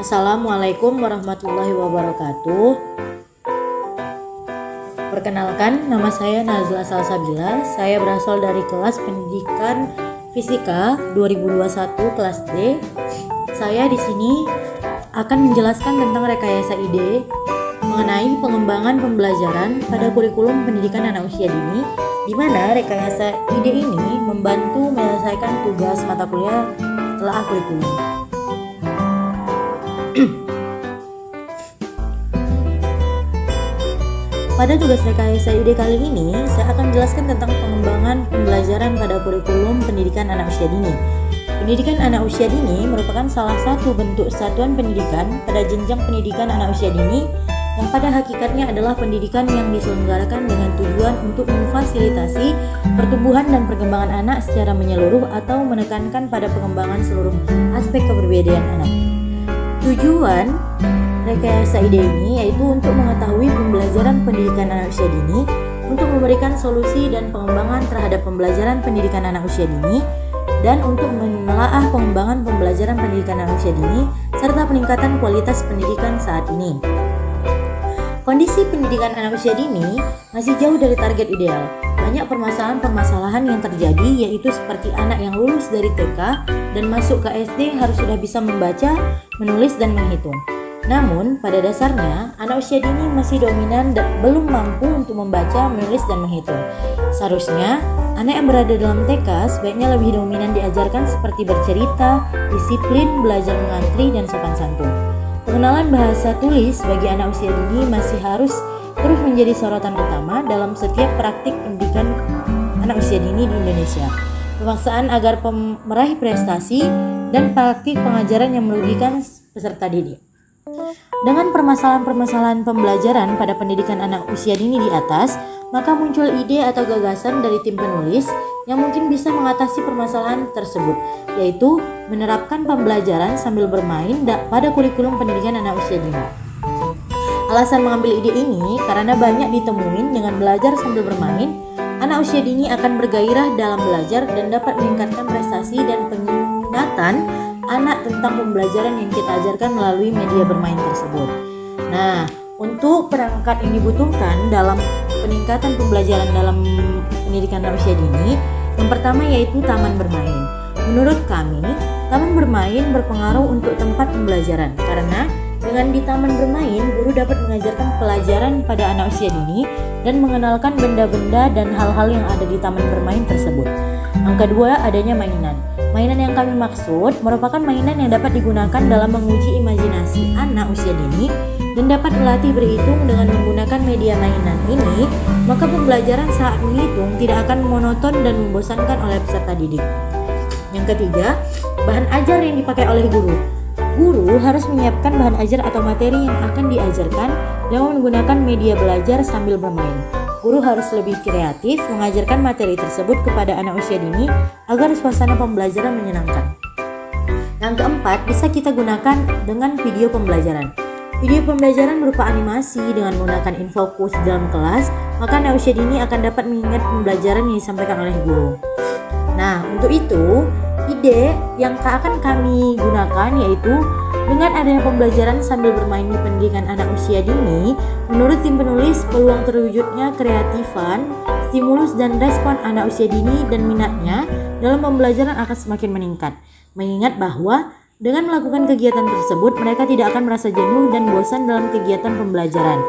Assalamualaikum warahmatullahi wabarakatuh. Perkenalkan, nama saya Nazla Salsabila. Saya berasal dari kelas pendidikan Fisika 2021 kelas D. Saya di sini akan menjelaskan tentang rekayasa ide mengenai pengembangan pembelajaran pada kurikulum pendidikan anak usia dini, di mana rekayasa ide ini membantu menyelesaikan tugas mata kuliah telah kurikulum. Pada tugas rekayasa ide kali ini, saya akan menjelaskan tentang pengembangan pembelajaran pada kurikulum pendidikan anak usia dini. Pendidikan anak usia dini merupakan salah satu bentuk satuan pendidikan pada jenjang pendidikan anak usia dini yang pada hakikatnya adalah pendidikan yang diselenggarakan dengan tujuan untuk memfasilitasi pertumbuhan dan perkembangan anak secara menyeluruh atau menekankan pada pengembangan seluruh aspek kepribadian anak. Tujuan rekayasa ide ini yaitu untuk mengetahui pembelajaran pendidikan anak usia dini, untuk memberikan solusi dan pengembangan terhadap pembelajaran pendidikan anak usia dini, dan untuk menelaah pengembangan pembelajaran pendidikan anak usia dini serta peningkatan kualitas pendidikan saat ini. Kondisi pendidikan anak usia dini masih jauh dari target ideal. Banyak permasalahan-permasalahan yang terjadi, yaitu seperti anak yang lulus dari TK dan masuk ke SD harus sudah bisa membaca, menulis, dan menghitung. Namun, pada dasarnya, anak usia dini masih dominan dan belum mampu untuk membaca, menulis, dan menghitung. Seharusnya, anak yang berada dalam TK sebaiknya lebih dominan diajarkan seperti bercerita, disiplin, belajar mengantri, dan sopan santun. Pengenalan bahasa tulis bagi anak usia dini masih harus terus menjadi sorotan utama dalam setiap praktik pendidikan anak usia dini di Indonesia. Pemaksaan agar meraih prestasi dan praktik pengajaran yang merugikan peserta didik. Dengan permasalahan-permasalahan pembelajaran pada pendidikan anak usia dini di atas, maka muncul ide atau gagasan dari tim penulis yang mungkin bisa mengatasi permasalahan tersebut, yaitu menerapkan pembelajaran sambil bermain pada kurikulum pendidikan anak usia dini. Alasan mengambil ide ini karena banyak ditemuin dengan belajar sambil bermain, anak usia dini akan bergairah dalam belajar dan dapat meningkatkan prestasi dan pengingatan anak tentang pembelajaran yang kita ajarkan melalui media bermain tersebut. Nah, untuk perangkat yang dibutuhkan dalam peningkatan pembelajaran dalam pendidikan anak usia dini, yang pertama yaitu taman bermain. Menurut kami, taman bermain berpengaruh untuk tempat pembelajaran karena dengan di taman bermain, guru dapat mengajarkan pelajaran pada anak usia dini dan mengenalkan benda-benda dan hal-hal yang ada di taman bermain tersebut. Yang kedua, adanya mainan. Mainan yang kami maksud merupakan mainan yang dapat digunakan dalam menguji imajinasi anak usia dini dan dapat melatih berhitung dengan menggunakan media mainan ini, maka pembelajaran saat menghitung tidak akan monoton dan membosankan oleh peserta didik. Yang ketiga, bahan ajar yang dipakai oleh guru. Guru harus menyiapkan bahan ajar atau materi yang akan diajarkan dengan menggunakan media belajar sambil bermain. Guru harus lebih kreatif mengajarkan materi tersebut kepada anak usia dini agar suasana pembelajaran menyenangkan. Yang keempat, bisa kita gunakan dengan video pembelajaran. Video pembelajaran berupa animasi dengan menggunakan infokus dalam kelas, maka anak usia dini akan dapat mengingat pembelajaran yang disampaikan oleh guru. Nah, untuk itu, ide yang akan kami gunakan yaitu dengan adanya pembelajaran sambil bermain di pendidikan anak usia dini, menurut tim penulis, peluang terwujudnya kreatifan, stimulus dan respon anak usia dini dan minatnya dalam pembelajaran akan semakin meningkat. Mengingat bahwa dengan melakukan kegiatan tersebut, mereka tidak akan merasa jenuh dan bosan dalam kegiatan pembelajaran.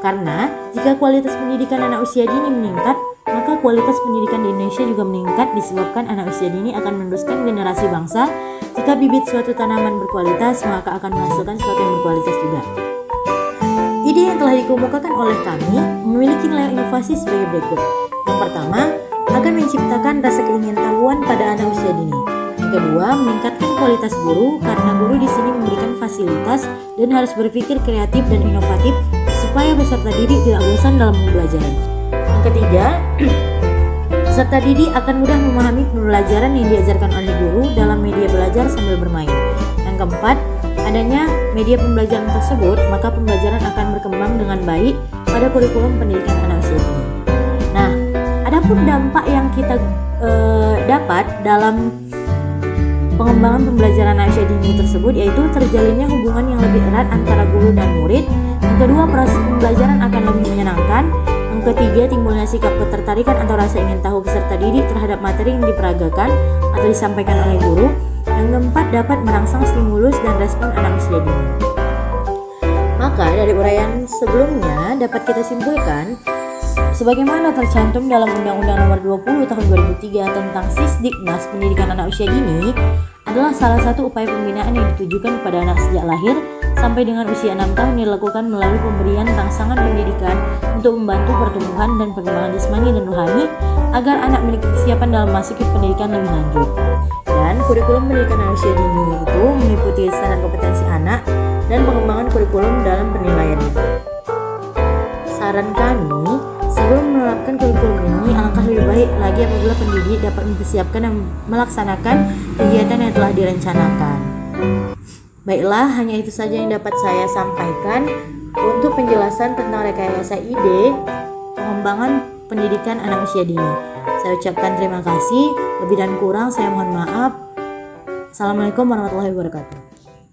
Karena jika kualitas pendidikan anak usia dini meningkat, maka kualitas pendidikan di Indonesia juga meningkat disebabkan anak usia dini akan meneruskan generasi bangsa. Jika bibit suatu tanaman berkualitas, maka akan menghasilkan sesuatu yang berkualitas juga. Ide yang telah dikemukakan oleh kami memiliki nilai inovasi sebagai berikut. Yang pertama, akan menciptakan rasa keingintahuan pada anak usia dini. Yang kedua, meningkatkan kualitas guru karena guru di sini memberikan fasilitas dan harus berpikir kreatif dan inovatif supaya peserta didik tidak bosan dalam pembelajaran. Yang ketiga, peserta didik akan mudah memahami pembelajaran yang diajarkan oleh guru dalam media belajar sambil bermain. Yang keempat, adanya media pembelajaran tersebut, maka pembelajaran akan berkembang dengan baik pada kurikulum pendidikan anak usia dini. Nah, adapun dampak yang kita dapat dalam pengembangan pembelajaran anak usia dini tersebut yaitu terjalinnya hubungan yang lebih erat antara guru dan murid. Yang kedua, proses pembelajaran akan lebih menyenangkan. Yang ketiga, timbulnya sikap ketertarikan atau rasa ingin tahu peserta didik terhadap materi yang diperagakan atau disampaikan oleh guru. Yang keempat, dapat merangsang stimulus dan respon anak usia dini. Maka dari uraian sebelumnya dapat kita simpulkan sebagaimana tercantum dalam Undang-Undang Nomor 20 Tahun 2003 tentang Sisdiknas Pendidikan Anak Usia Dini adalah salah satu upaya pembinaan yang ditujukan kepada anak sejak lahir sampai dengan usia 6 tahun dilakukan melalui pemberian rangsangan pendidikan untuk membantu pertumbuhan dan perkembangan jasmani dan rohani agar anak memiliki kesiapan dalam memasuki pendidikan lebih lanjut. Dan kurikulum pendidikan anak usia dini itu meliputi standar kompetensi anak dan pengembangan kurikulum dalam penilaiannya. Saran kami, sebelum menerapkan kurikulum ini, alangkah lebih baik lagi apabila pendidik dapat mempersiapkan dan melaksanakan kegiatan yang telah direncanakan. Baiklah, hanya itu saja yang dapat saya sampaikan untuk penjelasan tentang rekayasa ide pengembangan pendidikan anak usia dini. Saya ucapkan terima kasih, lebih dan kurang saya mohon maaf. Assalamualaikum warahmatullahi wabarakatuh.